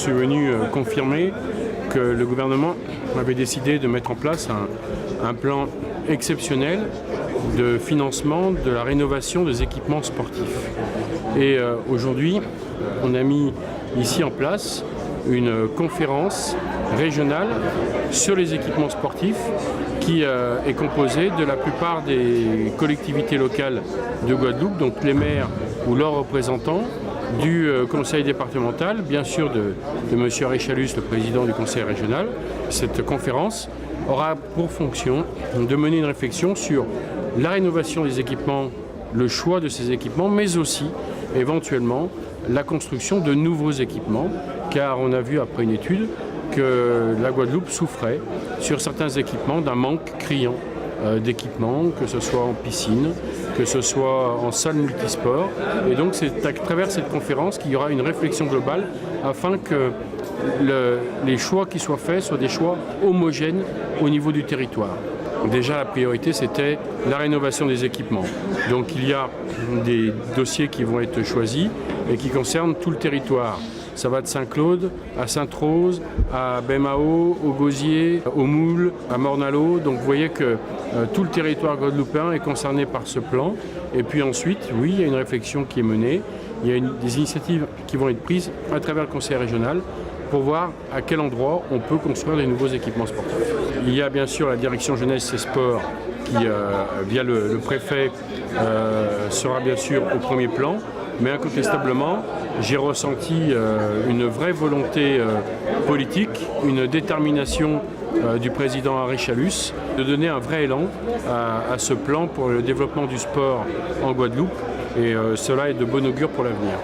suis venu confirmer que le gouvernement avait décidé de mettre en place un plan exceptionnel de financement de la rénovation des équipements sportifs. Et aujourd'hui, on a mis ici en place une conférence régionale sur les équipements sportifs qui est composée de la plupart des collectivités locales de Guadeloupe, donc les maires ou leurs représentants, du conseil départemental, bien sûr de M. Aréchalus, le président du conseil régional. Cette conférence aura pour fonction de mener une réflexion sur la rénovation des équipements, le choix de ces équipements, mais aussi éventuellement la construction de nouveaux équipements, car on a vu après une étude que la Guadeloupe souffrait sur certains équipements d'un manque criant d'équipements, que ce soit en piscine, que ce soit en salle multisport. Et donc c'est à travers cette conférence qu'il y aura une réflexion globale afin que les choix qui soient faits soient des choix homogènes au niveau du territoire. Déjà, la priorité, c'était la rénovation des équipements. Donc il y a des dossiers qui vont être choisis et qui concernent tout le territoire. Ça va de Saint-Claude à Sainte-Rose, à Baie-Mahault, au Gosier, au Moule, à Morne-à-l'Eau. Donc vous voyez que tout le territoire guadeloupéen est concerné par ce plan. Et puis ensuite, oui, il y a une réflexion qui est menée. Il y a des initiatives qui vont être prises à travers le conseil régional pour voir à quel endroit on peut construire des nouveaux équipements sportifs. Il y a bien sûr la direction jeunesse et sport qui, via le préfet, sera bien sûr au premier plan. Mais incontestablement, j'ai ressenti une vraie volonté politique, une détermination du président Aréchalus de donner un vrai élan à ce plan pour le développement du sport en Guadeloupe. Et cela est de bon augure pour l'avenir.